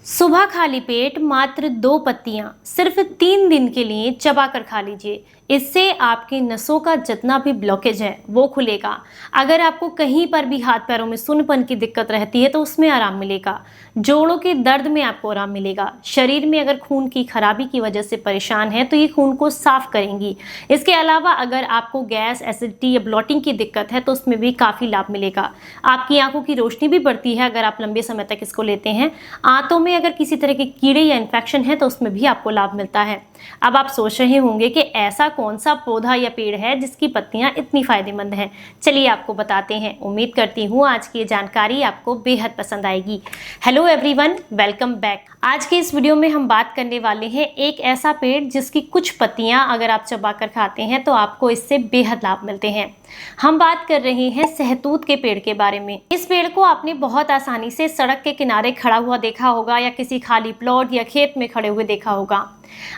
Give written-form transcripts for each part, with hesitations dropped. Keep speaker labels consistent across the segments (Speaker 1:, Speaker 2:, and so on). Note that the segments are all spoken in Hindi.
Speaker 1: सुबह खाली पेट मात्र 2 पत्तियां सिर्फ 3 दिन के लिए चबाकर खा लीजिए। इससे आपकी नसों का जितना भी ब्लॉकेज है वो खुलेगा। अगर आपको कहीं पर भी हाथ पैरों में सुन्नपन की दिक्कत रहती है तो उसमें आराम मिलेगा। जोड़ों के दर्द में आपको आराम मिलेगा। शरीर में अगर खून की खराबी की वजह से परेशान है तो ये खून को साफ करेंगी। इसके अलावा अगर आपको गैस, एसिडिटी या ब्लॉटिंग की दिक्कत है तो उसमें भी काफ़ी लाभ मिलेगा। आपकी आंखों की रोशनी भी बढ़ती है अगर आप लंबे समय तक इसको लेते हैं। आंतों में अगर किसी तरह के कीड़े या इन्फेक्शन है तो उसमें भी आपको लाभ मिलता है। अब आप सोच रहे होंगे कि ऐसा कौन सा पौधा या पेड़ है जिसकी पत्तियां इतनी फायदेमंद हैं। चलिए आपको बताते हैं। उम्मीद करती हूँ आज की ये जानकारी आपको बेहद पसंद आएगी। Hello everyone, welcome back. आज के इस वीडियो में हम बात करने वाले हैं एक ऐसा पेड़ जिसकी कुछ पत्तियां अगर आप चबाकर खाते हैं तो आपको इससे बेहद लाभ मिलते हैं। हम बात कर रहे हैं सहतूत के पेड़ के बारे में। इस पेड़ को आपने बहुत आसानी से सड़क के किनारे खड़ा हुआ देखा होगा या किसी खाली प्लॉट या खेत में खड़े हुए देखा होगा।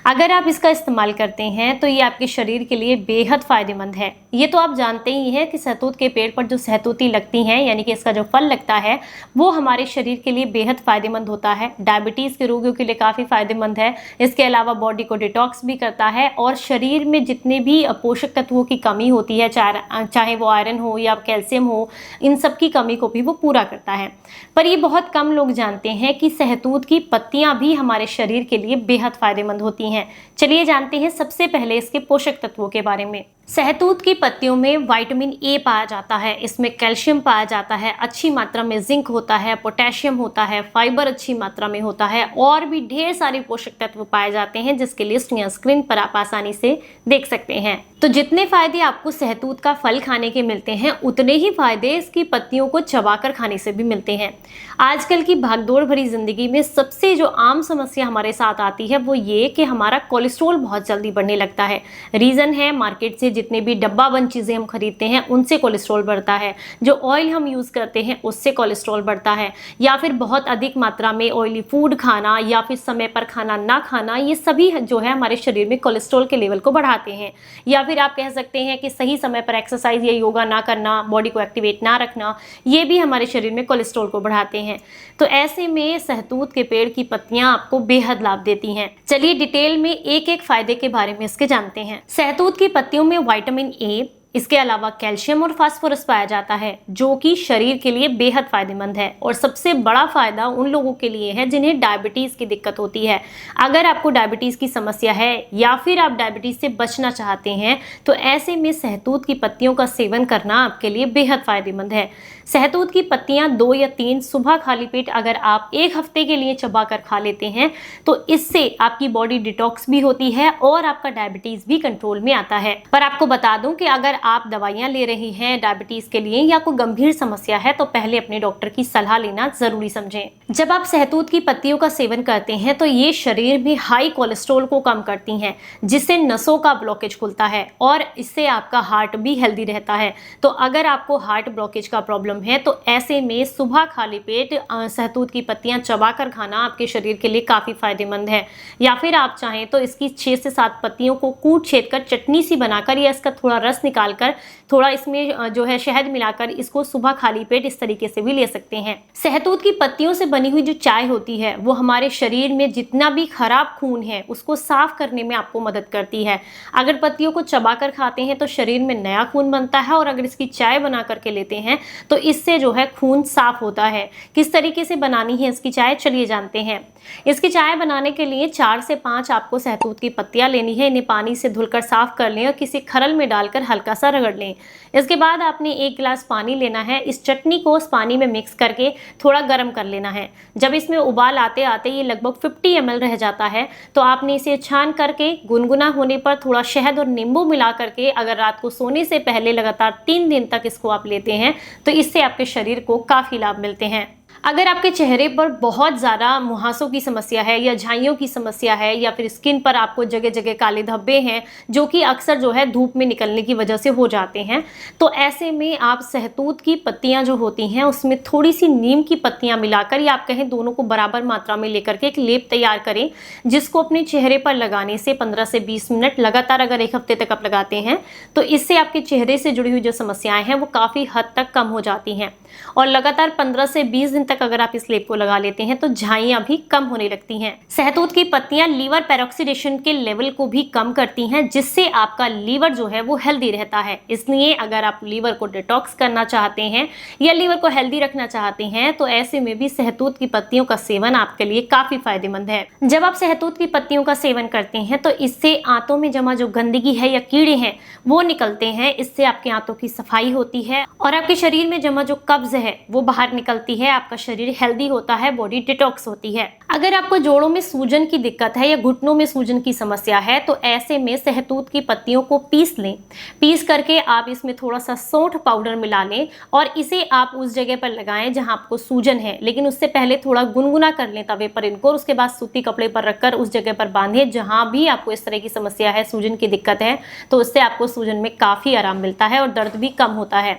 Speaker 1: अगर आप इसका इस्तेमाल करते हैं तो ये आपके शरीर के लिए बेहद फायदेमंद है। ये तो आप जानते ही हैं कि सहतूत के पेड़ पर जो सहतूती लगती हैं यानी कि इसका जो फल लगता है वो हमारे शरीर के लिए बेहद फायदेमंद होता है। डायबिटीज के रोगियों के लिए काफ़ी फायदेमंद है। इसके अलावा बॉडी को डिटॉक्स भी करता है और शरीर में जितने भी पोषक तत्वों की कमी होती है, चाहे वो आयरन हो या कैल्शियम हो, इन सब की कमी को भी वो पूरा करता है। पर ये बहुत कम लोग जानते हैं कि सहतूत की पत्तियां भी हमारे शरीर के लिए बेहद फायदेमंद होती हैं। चलिए जानते हैं सबसे पहले इसके पोषक तत्वों के बारे में। सहतूत की पत्तियों में विटामिन ए पाया जाता है, इसमें कैल्शियम पाया जाता है, अच्छी मात्रा में जिंक होता है, पोटेशियम होता है, फाइबर अच्छी मात्रा में होता है और भी ढेर सारे पोषक तत्व पाए जाते हैं जिसकी लिस्ट यहाँ स्क्रीन पर आप आसानी से देख सकते हैं। तो जितने फायदे आपको सहतूत का फल खाने के मिलते हैं उतने ही फायदे इसकी पत्तियों को चबाकर खाने से भी मिलते हैं। आजकल की भागदौड़ भरी जिंदगी में सबसे जो आम समस्या हमारे साथ आती है वो ये कि हमारा कोलेस्ट्रॉल बहुत जल्दी बढ़ने लगता है। रीजन है मार्केट से जितने भी डब्बा बंद चीजें हम खरीदते हैं उनसे कोलेस्ट्रॉल बढ़ता है, जो ऑयल हम यूज करते हैं उससे कोलेस्ट्रॉल बढ़ता है, या फिर बहुत अधिक मात्रा में ऑयली फूड खाना या फिर समय पर खाना ना खाना, ये सभी जो है हमारे शरीर में कोलेस्ट्रॉल के लेवल को बढ़ाते हैं। या फिर आप कह सकते हैं कि सही समय पर एक्सरसाइज या योगा ना करना, बॉडी को एक्टिवेट ना रखना, ये भी हमारे शरीर में कोलेस्ट्रॉल को बढ़ाते हैं। तो ऐसे में सहतूत के पेड़ की पत्तियां आपको बेहद लाभ देती हैं। चलिए डिटेल में एक एक फायदे के बारे में इसके जानते हैं। सहतूत की पत्तियों में विटामिन ए, इसके अलावा कैल्शियम और फास्फोरस पाया जाता है जो कि शरीर के लिए बेहद फायदेमंद है। और सबसे बड़ा फायदा उन लोगों के लिए है जिन्हें डायबिटीज की दिक्कत होती है। अगर आपको डायबिटीज की समस्या है या फिर आप डायबिटीज से बचना चाहते हैं तो ऐसे में सहतूत की पत्तियों का सेवन करना आपके लिए बेहद फायदेमंद है। सहतूत की पत्तियां 2 या 3 सुबह खाली पेट अगर आप 1 हफ्ते के लिए चबाकर खा लेते हैं तो इससे आपकी बॉडी डिटॉक्स भी होती है और आपका डायबिटीज भी कंट्रोल में आता है। पर आपको बता दूं कि अगर आप दवाइयां ले रही हैं डायबिटीज के लिए या कोई गंभीर समस्या है तो पहले अपने डॉक्टर की सलाह लेना जरूरी समझें। जब आप सहतूत की पत्तियों का सेवन करते हैं तो ये शरीर में हाई कोलेस्ट्रॉल को कम करती हैं जिससे नसों का ब्लॉकेज खुलता है और इससे आपका हार्ट भी हेल्दी रहता है। तो अगर आपको हार्ट ब्लॉकेज का प्रॉब्लम है तो ऐसे में सुबह खाली पेट सहतूत की पत्तियां चबाकर खाना आपके शरीर के लिए काफी फायदेमंद है। या फिर आप चाहें तो इसकी 6 से 7 पत्तियों को कूट छेद कर चटनी सी बनाकर या इसका थोड़ा रस निकालकर थोड़ा इसमें जो है शहद मिलाकर इसको सुबह खाली पेट इस तरीके से भी ले सकते हैं। सहतूत की पत्तियों से बनी हुई जो चाय होती है वो हमारे शरीर में जितना भी खराब खून है उसको साफ करने में आपको मदद करती है। अगर पत्तियों को चबाकर खाते हैं तो शरीर में नया खून बनता है और अगर इसकी चाय बना करके लेते हैं तो इससे जो है खून साफ होता है। किस तरीके से बनानी है इसकी चाय, चलिए जानते हैं। इसकी चाय बनाने के लिए 4 से 5 आपको सहतूत की पत्तियां लेनी है। इन्हें पानी से धुलकर साफ कर लें और किसी खरल में डालकर हल्का सा रगड़ लें। इसके बाद आपने 1 गिलास पानी लेना है। इस चटनी को उस पानी में मिक्स करके थोड़ा गर्म कर लेना है। जब इसमें उबाल आते आते ये लगभग 50 ml रह जाता है तो आपने इसे छान करके गुनगुना होने पर थोड़ा शहद और नींबू मिला करके अगर रात को सोने से पहले लगातार 3 दिन तक इसको आप लेते हैं तो इससे आपके शरीर को काफी लाभ मिलते हैं। अगर आपके चेहरे पर बहुत ज़्यादा मुहासों की समस्या है या झाइयों की समस्या है या फिर स्किन पर आपको जगह जगह काले धब्बे हैं जो कि अक्सर जो है धूप में निकलने की वजह से हो जाते हैं, तो ऐसे में आप सहतूत की पत्तियां जो होती हैं उसमें थोड़ी सी नीम की पत्तियां मिलाकर या आप कहें दोनों को बराबर मात्रा में लेकर के एक लेप तैयार करें जिसको अपने चेहरे पर लगाने से 15 से 20 मिनट लगातार अगर 1 हफ्ते तक आप लगाते हैं तो इससे आपके चेहरे से जुड़ी हुई जो समस्याएं हैं वो काफ़ी हद तक कम हो जाती हैं। और लगातार 15 से 20 दिन तक अगर आप इस लेप को लगा लेते हैं तो झाइयां भी कम होने लगती हैं। सहतूत की पत्तियां लीवर पेरोक्सीडेशन के लेवल को भी कम करती हैं, जिससे आपका लीवर जो है वो हेल्दी रहता है। इसलिए अगर आप लीवर को डिटॉक्स करना चाहते हैं या लीवर को हेल्दी रखना चाहते हैं तो ऐसे में भी सहतूत की पत्तियों का सेवन आपके लिए काफी फायदेमंद है। जब आप सहतूत की पत्तियों का सेवन करते हैं तो इससे आंतों में जमा जो गंदगी है या कीड़े हैं वो निकलते हैं। इससे आपके आंतों की सफाई होती है और आपके शरीर में जमा जो कब्ज है वो बाहर निकलती है। आपका शरीर हेल्दी होता है, बॉडी डिटॉक्स होती है। अगर आपको जोड़ों में सूजन की दिक्कत है या घुटनों में सूजन की समस्या है तो ऐसे में सहतूत की पत्तियों को पीस लें। पीस करके आप इसमें थोड़ा सा सौंठ पाउडर मिला लें और इसे आप उस जगह पर लगाएं जहां आपको सूजन है, लेकिन उससे पहले थोड़ा गुनगुना कर लें तवे पर इनको और उसके बाद सूती कपड़े पर रखकर उस जगह पर बांधें जहां भी आपको इस तरह की समस्या है, सूजन की दिक्कत है, तो उससे आपको सूजन में काफ़ी आराम मिलता है और दर्द भी कम होता है।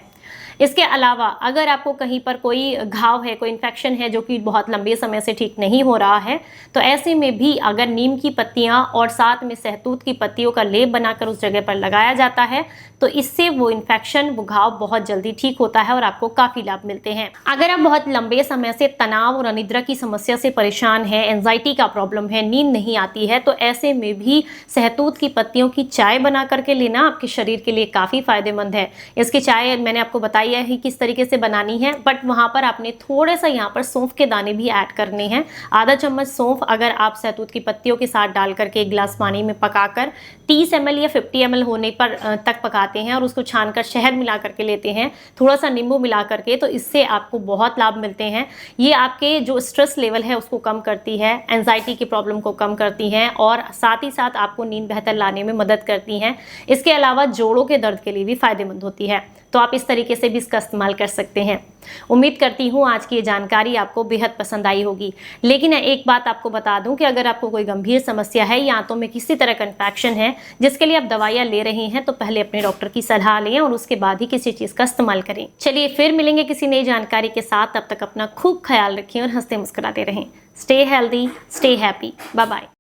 Speaker 1: इसके अलावा अगर आपको कहीं पर कोई घाव है, कोई इन्फेक्शन है जो कि बहुत लंबे समय से ठीक नहीं हो रहा है, तो ऐसे में भी अगर नीम की पत्तियां और साथ में सहतूत की पत्तियों का लेप बनाकर उस जगह पर लगाया जाता है तो इससे वो इन्फेक्शन, वो घाव बहुत जल्दी ठीक होता है और आपको काफ़ी लाभ मिलते हैं। अगर आप बहुत लंबे समय से तनाव और अनिद्रा की समस्या से परेशान है, एंजाइटी का प्रॉब्लम है, नींद नहीं आती है, तो ऐसे में भी सहतूत की पत्तियों की चाय बना करके लेना आपके शरीर के लिए काफ़ी फायदेमंद है। इसकी चाय मैंने आपको बताई है किस तरीके से बनानी है, बट वहां पर आपने थोड़ा सा यहाँ पर सौंफ के दाने भी ऐड करने हैं। आधा चम्मच सौंफ अगर आप सहतूत की पत्तियों के साथ डाल करके एक गिलास पानी में पकाकर 30 ml या 50 ml होने पर तक पकाते हैं और उसको छानकर शहद मिला करके लेते हैं, थोड़ा सा नींबू मिला करके, तो इससे आपको बहुत लाभ मिलते हैं। ये आपके जो स्ट्रेस लेवल है उसको कम करती है, एंजाइटी की प्रॉब्लम को कम करती हैं और साथ ही साथ आपको नींद बेहतर लाने में मदद करती हैं। इसके अलावा जोड़ों के दर्द के लिए भी फायदेमंद होती है, तो आप इस तरीके से भी इसका इस्तेमाल कर सकते हैं। उम्मीद करती हूँ आज की ये जानकारी आपको बेहद पसंद आई होगी। लेकिन एक बात आपको बता दूं कि अगर आपको कोई गंभीर समस्या है या आंतों में किसी तरह का इन्फेक्शन है जिसके लिए आप दवाइयाँ ले रहे हैं तो पहले अपने डॉक्टर की सलाह लें और उसके बाद ही किसी चीज़ का इस्तेमाल करें। चलिए फिर मिलेंगे किसी नई जानकारी के साथ, तब तक अपना खूब ख्याल रखें और हंसते मुस्कुराते रहें। Stay healthy, stay happy, bye bye.